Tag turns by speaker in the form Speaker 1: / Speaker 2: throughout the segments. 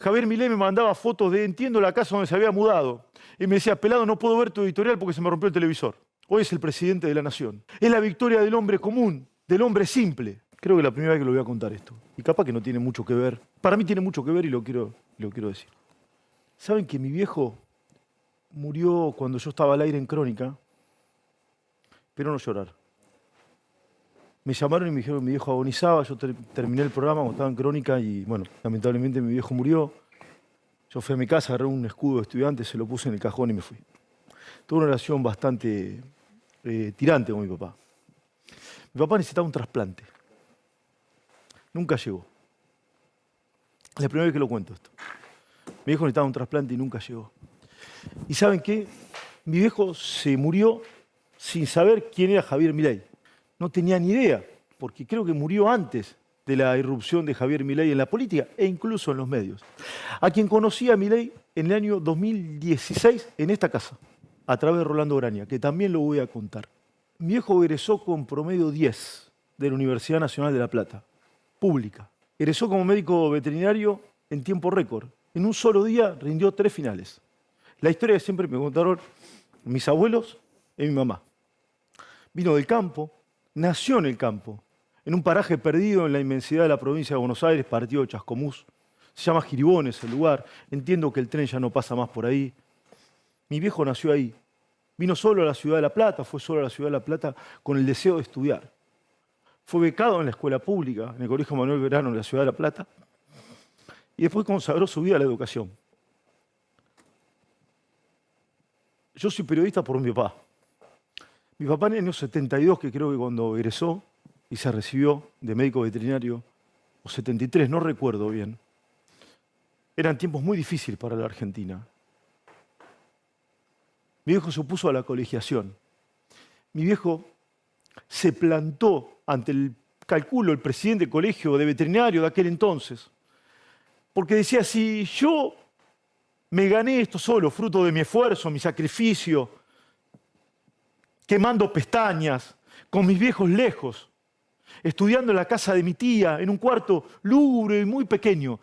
Speaker 1: Javier Milei me mandaba fotos de Entiendo la casa donde se había mudado. Y me decía, pelado, no puedo ver tu editorial porque se me rompió el televisor. Hoy es el presidente de la nación. Es la victoria del hombre común, del hombre simple. Creo que es la primera vez que lo voy a contar esto. Y capaz que no tiene mucho que ver. Para mí tiene mucho que ver y lo quiero decir. ¿Saben que mi viejo murió cuando yo estaba al aire en Crónica? Pero no llorar. Me llamaron y me dijeron que mi viejo agonizaba. Yo terminé el programa cuando estaba en Crónica y, bueno, lamentablemente mi viejo murió. Yo fui a mi casa, agarré un escudo de estudiante, se lo puse en el cajón y me fui. Tuve una relación bastante tirante con mi papá. Mi papá necesitaba un trasplante. Nunca llegó. Es la primera vez que lo cuento esto. Mi viejo necesitaba un trasplante y nunca llegó. ¿Y saben qué? Mi viejo se murió sin saber quién era Javier Milei. No tenía ni idea, porque creo que murió antes de la irrupción de Javier Milei en la política e incluso en los medios. A quien conocí a Milei en el año 2016 en esta casa, a través de Rolando Graña, que también lo voy a contar. Mi viejo egresó con promedio 10 de la Universidad Nacional de La Plata, pública. Egresó como médico veterinario en tiempo récord. En un solo día rindió 3 finales. La historia que siempre me contaron mis abuelos y mi mamá. Vino del campo, nació en el campo, en un paraje perdido en la inmensidad de la provincia de Buenos Aires, partido de Chascomús. Se llama Giribones el lugar. Entiendo que el tren ya no pasa más por ahí. Mi viejo nació ahí. Vino solo a la ciudad de La Plata, fue solo a la ciudad de La Plata con el deseo de estudiar. Fue becado en la escuela pública, en el Colegio Manuel Belgrano de la ciudad de La Plata. Y después consagró su vida a la educación. Yo soy periodista por mi papá. Mi papá en el año 72, que creo que cuando egresó y se recibió de médico veterinario, o 73, no recuerdo bien, eran tiempos muy difíciles para la Argentina. Mi viejo se opuso a la colegiación. Mi viejo se plantó ante el presidente del colegio de veterinario de aquel entonces, porque decía, si yo me gané esto solo, fruto de mi esfuerzo, mi sacrificio, quemando pestañas, con mis viejos lejos, estudiando en la casa de mi tía, en un cuarto lúgubre y muy pequeño,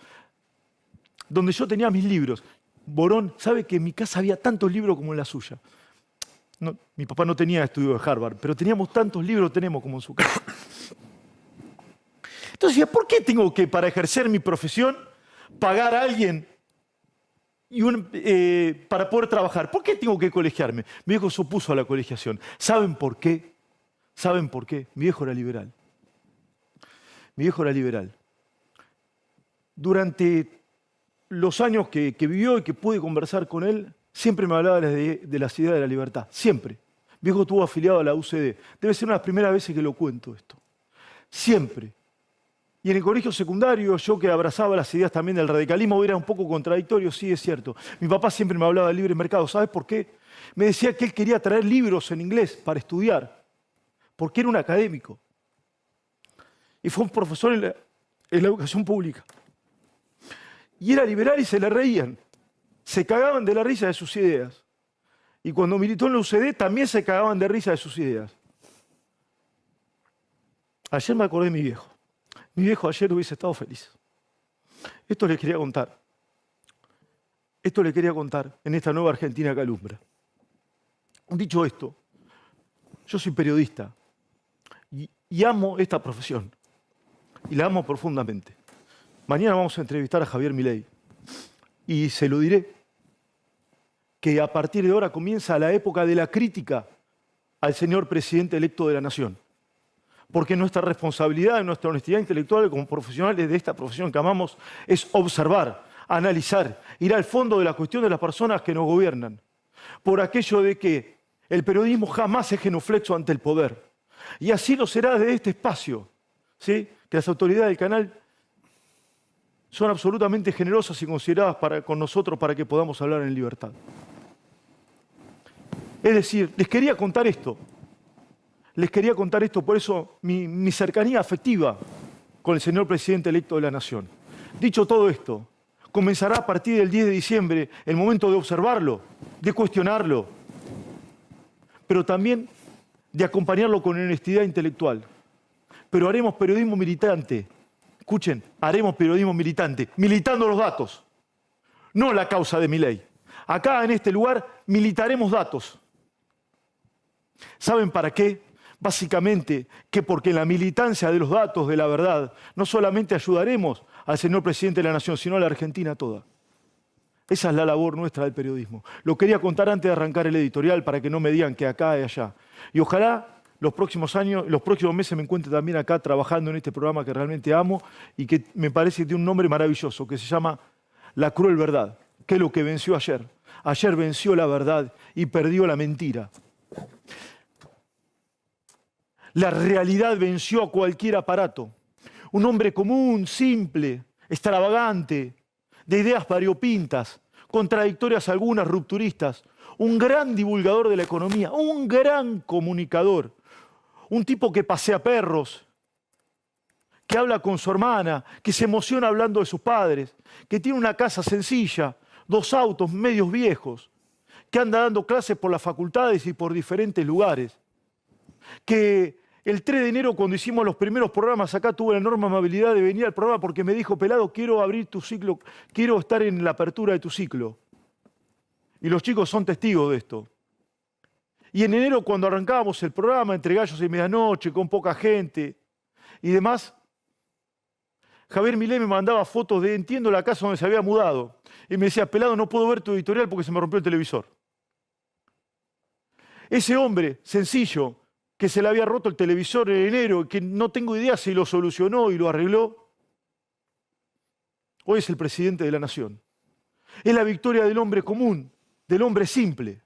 Speaker 1: donde yo tenía mis libros. Borón sabe que en mi casa había tantos libros como en la suya. No, mi papá no tenía estudio de Harvard, pero teníamos tantos libros, tenemos como en su casa. Entonces decía, ¿por qué tengo que, para ejercer mi profesión, pagar a alguien para poder trabajar? ¿Por qué tengo que colegiarme? Mi viejo se opuso a la colegiación. ¿Saben por qué? ¿Saben por qué? Mi viejo era liberal. Mi viejo era liberal. Durante los años que vivió y que pude conversar con él, siempre me hablaba de las ideas de la libertad. Siempre. Mi viejo estuvo afiliado a la UCD. Debe ser una de las primeras veces que lo cuento esto. Siempre. Y en el colegio secundario, yo que abrazaba las ideas también del radicalismo, era un poco contradictorio, sí, es cierto. Mi papá siempre me hablaba del libre mercado. ¿Sabes por qué? Me decía que él quería traer libros en inglés para estudiar, porque era un académico. Y fue un profesor en la educación pública. Y era liberal y se le reían. Se cagaban de la risa de sus ideas. Y cuando militó en la UCD también se cagaban de risa de sus ideas. Ayer me acordé de mi viejo. Mi viejo ayer hubiese estado feliz. Esto le quería contar. Esto le quería contar en esta nueva Argentina que alumbra. Dicho esto, yo soy periodista y amo esta profesión. Y la amo profundamente. Mañana vamos a entrevistar a Javier Milei. Y se lo diré, que a partir de ahora comienza la época de la crítica al señor presidente electo de la Nación. Porque nuestra responsabilidad, nuestra honestidad intelectual como profesionales de esta profesión que amamos es observar, analizar, ir al fondo de la cuestión de las personas que nos gobiernan. Por aquello de que el periodismo jamás es genuflexo ante el poder. Y así lo será desde este espacio, ¿sí? Que las autoridades del canal son absolutamente generosas y consideradas con nosotros para que podamos hablar en libertad. Es decir, les quería contar esto. Les quería contar esto, por eso mi cercanía afectiva con el señor presidente electo de la Nación. Dicho todo esto, comenzará a partir del 10 de diciembre el momento de observarlo, de cuestionarlo, pero también de acompañarlo con honestidad intelectual. Pero haremos periodismo militante. Escuchen, haremos periodismo militante, militando los datos. no la causa de Milei. Acá en este lugar militaremos datos. ¿Saben para qué? Básicamente que porque en la militancia de los datos, de la verdad, no solamente ayudaremos al señor presidente de la Nación, sino a la Argentina toda. Esa es la labor nuestra del periodismo. Lo quería contar antes de arrancar el editorial para que no me digan que acá y allá. Y ojalá los próximos años, los próximos meses me encuentre también acá trabajando en este programa que realmente amo y que me parece que tiene un nombre maravilloso, que se llama La Cruel Verdad, que es lo que venció ayer. Ayer venció la verdad y perdió la mentira. La realidad venció a cualquier aparato. Un hombre común, simple, extravagante, de ideas variopintas, contradictorias algunas, rupturistas. Un gran divulgador de la economía, un gran comunicador. Un tipo que pasea perros, que habla con su hermana, que se emociona hablando de sus padres, que tiene una casa sencilla, 2 autos medios viejos, que anda dando clases por las facultades y por diferentes lugares. Que el 3 de enero, cuando hicimos los primeros programas acá, tuve la enorme amabilidad de venir al programa porque me dijo, Pelado, quiero abrir tu ciclo, quiero estar en la apertura de tu ciclo. Y los chicos son testigos de esto. Y en enero, cuando arrancábamos el programa, entre gallos y medianoche, con poca gente y demás, Javier Milei me mandaba fotos de, entiendo, la casa donde se había mudado. Y me decía, Pelado, no puedo ver tu editorial porque se me rompió el televisor. Ese hombre sencillo, que se le había roto el televisor en enero, que no tengo idea si lo solucionó y lo arregló, hoy es el presidente de la Nación. Es la victoria del hombre común, del hombre simple.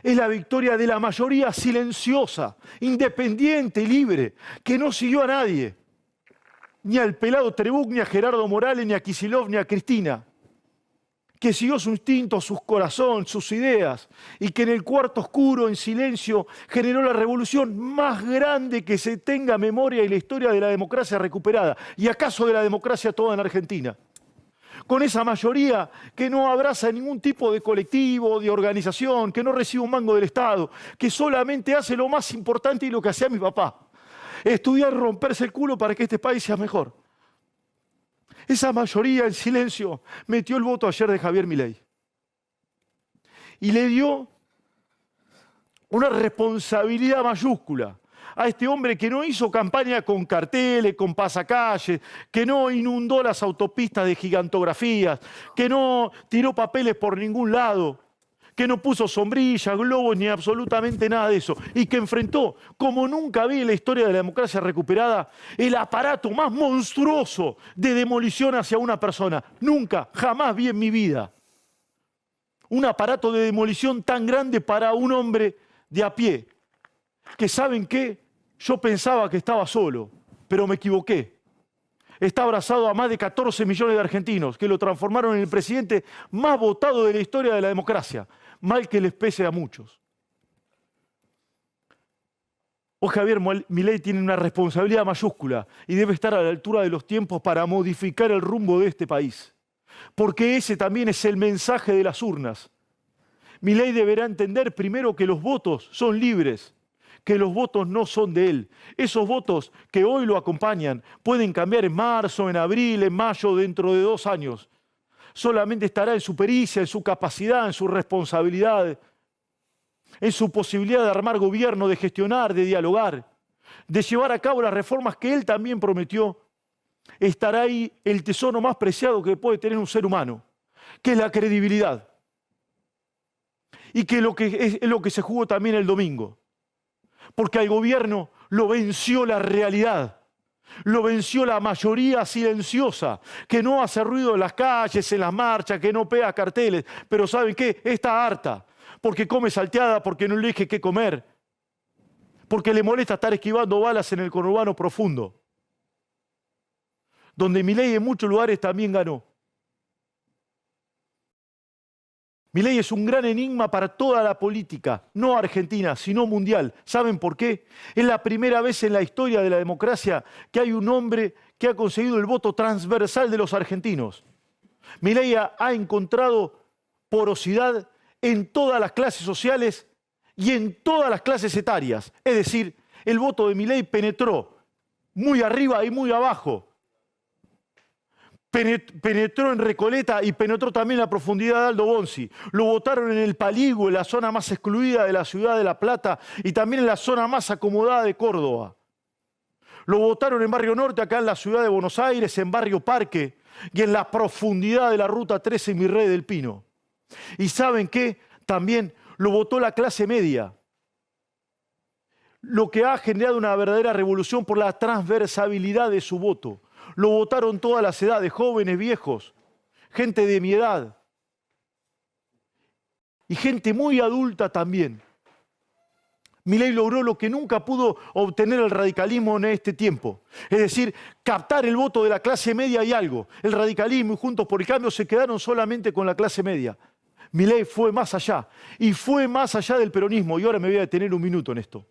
Speaker 1: Es la victoria de la mayoría silenciosa, independiente y libre, que no siguió a nadie. Ni al pelado Trebuch, ni a Gerardo Morales, ni a Kicillof, ni a Cristina. Que siguió su instinto, su corazón, sus ideas, y que en el cuarto oscuro, en silencio, generó la revolución más grande que se tenga memoria y la historia de la democracia recuperada, y acaso de la democracia toda en Argentina. Con esa mayoría que no abraza ningún tipo de colectivo, de organización, que no recibe un mango del Estado, que solamente hace lo más importante y lo que hacía mi papá. Estudiar y romperse el culo para que este país sea mejor. Esa mayoría en silencio metió el voto ayer de Javier Milei. Y le dio una responsabilidad mayúscula a este hombre que no hizo campaña con carteles, con pasacalles, que no inundó las autopistas de gigantografías, que no tiró papeles por ningún lado, que no puso sombrillas, globos ni absolutamente nada de eso, y que enfrentó, como nunca vi en la historia de la democracia recuperada, el aparato más monstruoso de demolición hacia una persona. Nunca, jamás vi en mi vida un aparato de demolición tan grande para un hombre de a pie, que ¿saben qué? Yo pensaba que estaba solo, pero me equivoqué. Está abrazado a más de 14 millones de argentinos que lo transformaron en el presidente más votado de la historia de la democracia, mal que les pese a muchos. Hoy Javier Milei tiene una responsabilidad mayúscula y debe estar a la altura de los tiempos para modificar el rumbo de este país, porque ese también es el mensaje de las urnas. Milei deberá entender primero que los votos son libres, que los votos no son de él. Esos votos que hoy lo acompañan pueden cambiar en marzo, en abril, en mayo, dentro de 2 años. Solamente estará en su pericia, en su capacidad, en su responsabilidad, en su posibilidad de armar gobierno, de gestionar, de dialogar, de llevar a cabo las reformas que él también prometió. Estará ahí el tesoro más preciado que puede tener un ser humano, que es la credibilidad. Y que es lo que se jugó también el domingo. Porque al gobierno lo venció la realidad, lo venció la mayoría silenciosa, que no hace ruido en las calles, en las marchas, que no pega carteles, pero ¿saben qué? Está harta, porque come salteada, porque no elige qué comer, porque le molesta estar esquivando balas en el conurbano profundo, donde Milei en muchos lugares también ganó. Milei es un gran enigma para toda la política, no argentina, sino mundial. ¿Saben por qué? Es la primera vez en la historia de la democracia que hay un hombre que ha conseguido el voto transversal de los argentinos. Milei ha encontrado porosidad en todas las clases sociales y en todas las clases etarias. Es decir, el voto de Milei penetró muy arriba y muy abajo. penetró en Recoleta y penetró también en la profundidad de Aldo Bonzi. Lo votaron en el Paligüe, en la zona más excluida de la ciudad de La Plata y también en la zona más acomodada de Córdoba. Lo votaron en Barrio Norte, acá en la ciudad de Buenos Aires, en Barrio Parque y en la profundidad de la Ruta 13 en Virrey del Pino. ¿Y saben qué? También lo votó la clase media. Lo que ha generado una verdadera revolución por la transversabilidad de su voto. Lo votaron todas las edades, jóvenes, viejos, gente de mi edad y gente muy adulta también. Milei logró lo que nunca pudo obtener el radicalismo en este tiempo. Es decir, captar el voto de la clase media y algo. El radicalismo y Juntos por el Cambio se quedaron solamente con la clase media. Milei fue más allá y fue más allá del peronismo. Y ahora me voy a detener un minuto en esto.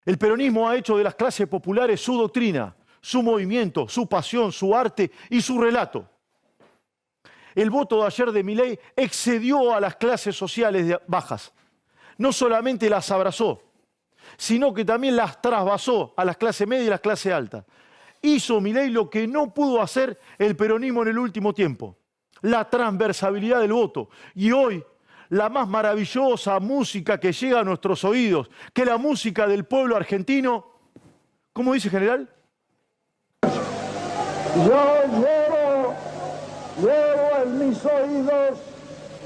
Speaker 1: El peronismo ha hecho de las clases populares su doctrina, su movimiento, su pasión, su arte y su relato. El voto de ayer de Milei excedió a las clases sociales bajas. No solamente las abrazó, sino que también las trasvasó a las clases medias y las clases altas. Hizo Milei lo que no pudo hacer el peronismo en el último tiempo, la transversabilidad del voto. Y hoy, la más maravillosa música que llega a nuestros oídos, que es la música del pueblo argentino, ¿cómo dice, general?
Speaker 2: Yo llevo en mis oídos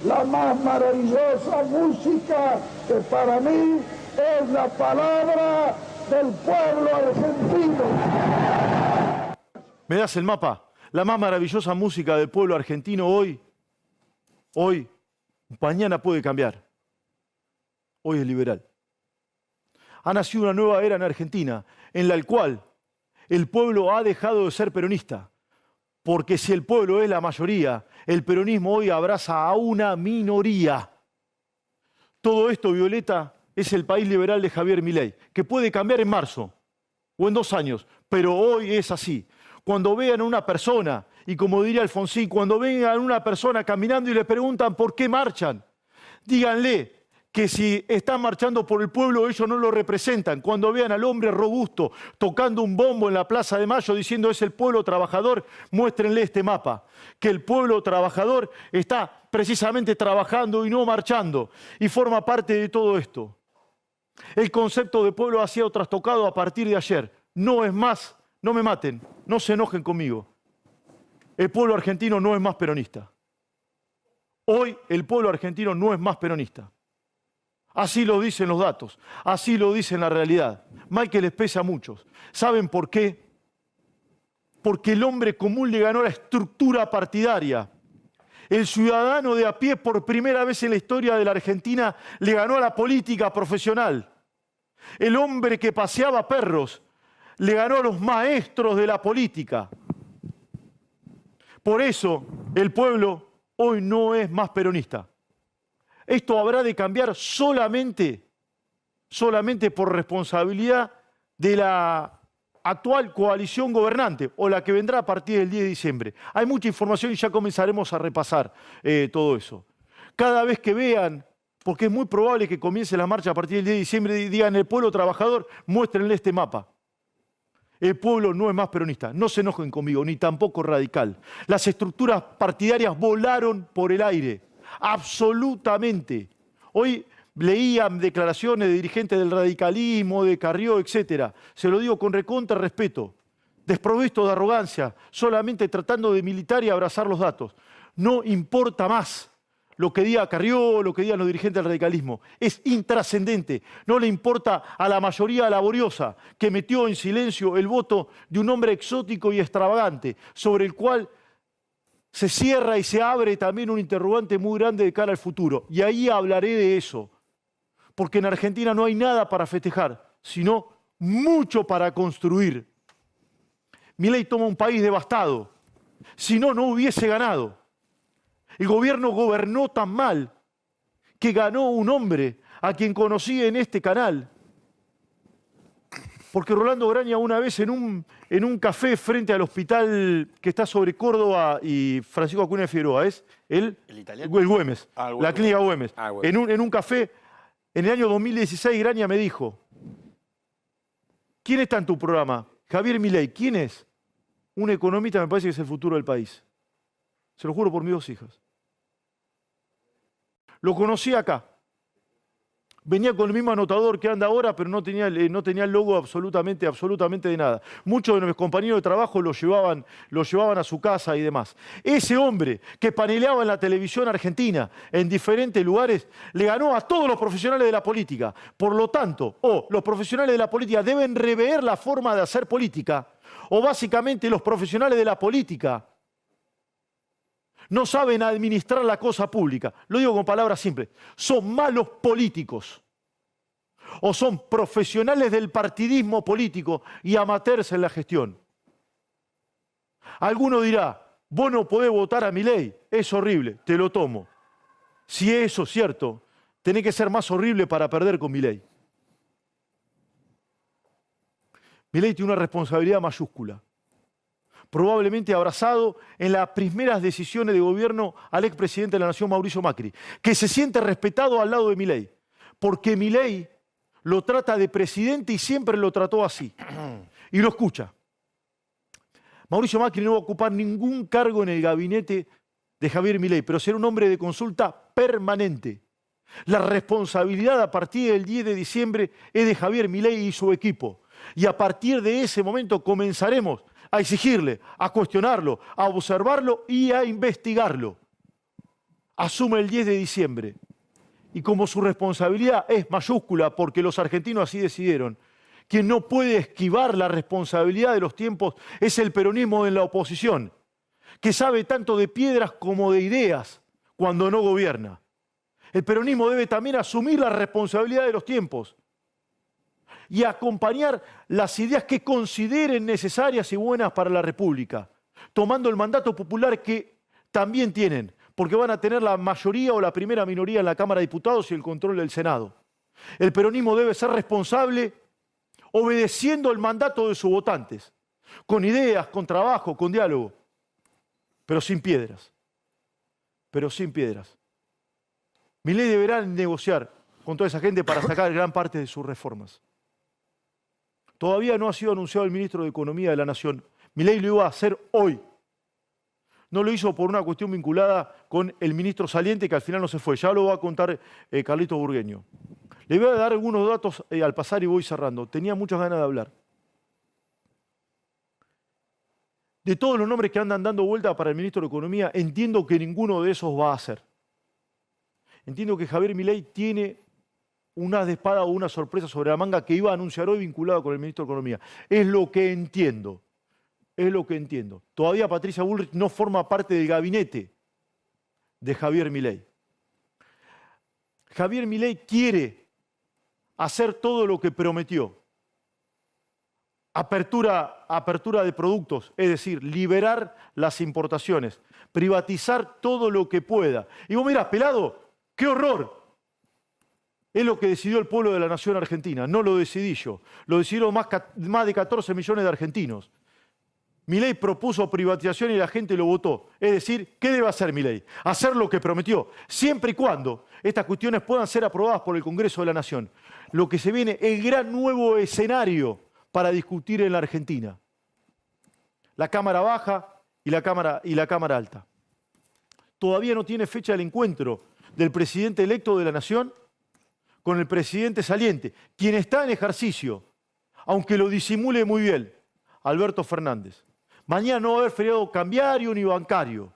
Speaker 2: la más maravillosa música que para mí es la palabra del pueblo argentino.
Speaker 1: ¿Me das el mapa? La más maravillosa música del pueblo argentino hoy, mañana puede cambiar. Hoy es liberal. Ha nacido una nueva era en Argentina, en la cual el pueblo ha dejado de ser peronista. Porque si el pueblo es la mayoría, el peronismo hoy abraza a una minoría. Todo esto, Violeta, es el país liberal de Javier Milei, que puede cambiar en marzo o en 2 años, pero hoy es así. Cuando vean a una persona, y como diría Alfonsín, cuando vean a una persona caminando y le preguntan por qué marchan, díganle que si están marchando por el pueblo, ellos no lo representan. Cuando vean al hombre robusto tocando un bombo en la Plaza de Mayo diciendo es el pueblo trabajador, muéstrenle este mapa. Que el pueblo trabajador está precisamente trabajando y no marchando y forma parte de todo esto. El concepto de pueblo ha sido trastocado a partir de ayer. No es más, no me maten, no se enojen conmigo. El pueblo argentino no es más peronista. Hoy el pueblo argentino no es más peronista. Así lo dicen los datos, así lo dice la realidad. Mal que les pese a muchos. ¿Saben por qué? Porque el hombre común le ganó la estructura partidaria. El ciudadano de a pie, por primera vez en la historia de la Argentina, le ganó a la política profesional. El hombre que paseaba perros le ganó a los maestros de la política. Por eso el pueblo hoy no es más peronista. Esto habrá de cambiar solamente por responsabilidad de la actual coalición gobernante o la que vendrá a partir del 10 de diciembre. Hay mucha información y ya comenzaremos a repasar todo eso. Cada vez que vean, porque es muy probable que comience la marcha a partir del 10 de diciembre y digan el pueblo trabajador, muéstrenle este mapa. El pueblo no es más peronista, no se enojen conmigo, ni tampoco radical. Las estructuras partidarias volaron por el aire. Absolutamente. Hoy leía declaraciones de dirigentes del radicalismo, de Carrió, etc. Se lo digo con recontra respeto, desprovisto de arrogancia, solamente tratando de militar y abrazar los datos. No importa más lo que diga Carrió, lo que digan los dirigentes del radicalismo. Es intrascendente. No le importa a la mayoría laboriosa que metió en silencio el voto de un hombre exótico y extravagante, sobre el cual se cierra y se abre también un interrogante muy grande de cara al futuro. Y ahí hablaré de eso. Porque en Argentina no hay nada para festejar, sino mucho para construir. Milei toma un país devastado. Si no, no hubiese ganado. El gobierno gobernó tan mal que ganó un hombre a quien conocí en este canal. Porque Rolando Graña una vez en un café frente al hospital que está sobre Córdoba y Francisco Acuña de Figueroa, ¿es? ¿El italiano? El Güemes, la clínica Güemes. En un café, en el año 2016, Graña me dijo, ¿Quién está en tu programa? Javier Milei. ¿Quién es? Un economista, me parece que es el futuro del país. Se lo juro por mis 2 hijas. Lo conocí acá. Venía con el mismo anotador que anda ahora, pero no tenía el logo absolutamente de nada. Muchos de mis compañeros de trabajo lo llevaban a su casa y demás. Ese hombre que paneleaba en la televisión argentina en diferentes lugares, le ganó a todos los profesionales de la política. Por lo tanto, los profesionales de la política deben rever la forma de hacer política, o básicamente los profesionales de la política no saben administrar la cosa pública. Lo digo con palabras simples. Son malos políticos. O son profesionales del partidismo político y amateurs en la gestión. Alguno dirá, vos no podés votar a Milei. Es horrible, te lo tomo. Si es eso cierto, tenés que ser más horrible para perder con Milei. Milei tiene una responsabilidad mayúscula. Probablemente abrazado en las primeras decisiones de gobierno al expresidente de la Nación, Mauricio Macri, que se siente respetado al lado de Milei, porque Milei lo trata de presidente y siempre lo trató así, y lo escucha. Mauricio Macri no va a ocupar ningún cargo en el gabinete de Javier Milei, pero será un hombre de consulta permanente. La responsabilidad a partir del 10 de diciembre es de Javier Milei y su equipo, y a partir de ese momento comenzaremos a exigirle, a cuestionarlo, a observarlo y a investigarlo. Asume el 10 de diciembre. Y como su responsabilidad es mayúscula porque los argentinos así decidieron, quien no puede esquivar la responsabilidad de los tiempos es el peronismo en la oposición, que sabe tanto de piedras como de ideas cuando no gobierna. El peronismo debe también asumir la responsabilidad de los tiempos y acompañar las ideas que consideren necesarias y buenas para la República, tomando el mandato popular que también tienen, porque van a tener la mayoría o la primera minoría en la Cámara de Diputados y el control del Senado. El peronismo debe ser responsable obedeciendo el mandato de sus votantes, con ideas, con trabajo, con diálogo, pero sin piedras. Pero sin piedras. Milei deberá negociar con toda esa gente para sacar gran parte de sus reformas. Todavía no ha sido anunciado el ministro de Economía de la Nación. Milei lo iba a hacer hoy. No lo hizo por una cuestión vinculada con el ministro saliente que al final no se fue. Ya lo va a contar Carlito Burgueño. Le voy a dar algunos datos al pasar y voy cerrando. Tenía muchas ganas de hablar. De todos los nombres que andan dando vuelta para el ministro de Economía, entiendo que ninguno de esos va a ser. Entiendo que Javier Milei tiene una de espada o una sorpresa sobre la manga que iba a anunciar hoy vinculado con el ministro de Economía. Es lo que entiendo. Es lo que entiendo. Todavía Patricia Bullrich no forma parte del gabinete de Javier Milei. Javier Milei quiere hacer todo lo que prometió. Apertura de productos, es decir, liberar las importaciones, privatizar todo lo que pueda. Y vos mirás, pelado, ¡qué horror! Es lo que decidió el pueblo de la nación argentina, no lo decidí yo. Lo decidieron más de 14 millones de argentinos. Milei propuso privatización y la gente lo votó. Es decir, ¿qué debe hacer Milei? Hacer lo que prometió, siempre y cuando estas cuestiones puedan ser aprobadas por el Congreso de la Nación. Lo que se viene, el gran nuevo escenario para discutir en la Argentina. La Cámara Baja y la Cámara Alta. Todavía no tiene fecha el encuentro del presidente electo de la Nación con el presidente saliente, quien está en ejercicio, aunque lo disimule muy bien, Alberto Fernández. Mañana no va a haber feriado cambiario ni bancario.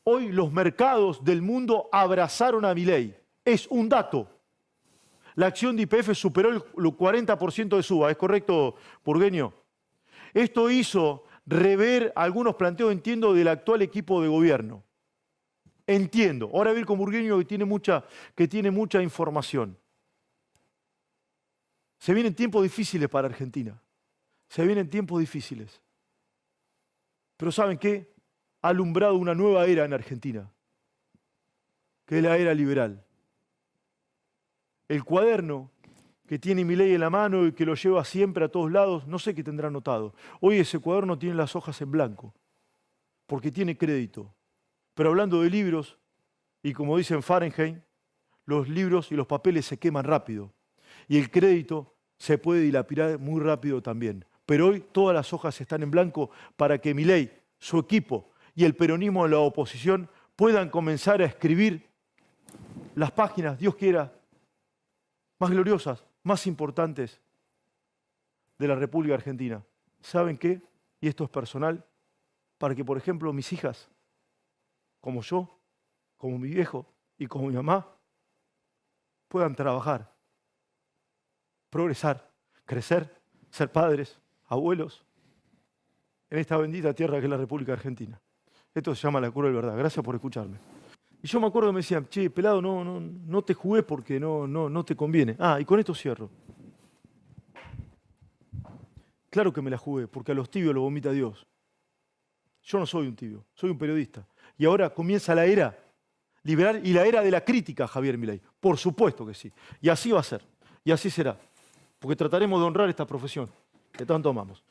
Speaker 1: Hoy los mercados del mundo abrazaron a Milei. Es un dato. La acción de YPF superó el 40% de suba. ¿Es correcto, Burgueño? Esto hizo rever algunos planteos, entiendo, del actual equipo de gobierno. Entiendo. Ahora voy a ir con Burgueño que tiene mucha información. Se vienen tiempos difíciles para Argentina. Se vienen tiempos difíciles. Pero ¿saben qué? Ha alumbrado una nueva era en Argentina, que es la era liberal. El cuaderno que tiene Milei en la mano y que lo lleva siempre a todos lados, no sé qué tendrá anotado. Hoy ese cuaderno tiene las hojas en blanco, porque tiene crédito. Pero hablando de libros, y como dicen Fahrenheit, los libros y los papeles se queman rápido. Y el crédito se puede dilapidar muy rápido también. Pero hoy todas las hojas están en blanco para que Milei, su equipo y el peronismo de la oposición puedan comenzar a escribir las páginas, Dios quiera, más gloriosas, más importantes de la República Argentina. ¿Saben qué? Y esto es personal, para que, por ejemplo, mis hijas, como yo, como mi viejo y como mi mamá, puedan trabajar, progresar, crecer, ser padres, abuelos, en esta bendita tierra que es la República Argentina. Esto se llama la cura de verdad. Gracias por escucharme. Y yo me acuerdo que me decían, che, pelado, no te jugué porque no te conviene. Ah, y con esto cierro. Claro que me la jugué, porque a los tibios lo vomita Dios. Yo no soy un tibio, soy un periodista. Y ahora comienza la era liberal y la era de la crítica a Javier Milei. Por supuesto que sí. Y así va a ser. Y así será. Porque trataremos de honrar esta profesión que tanto amamos.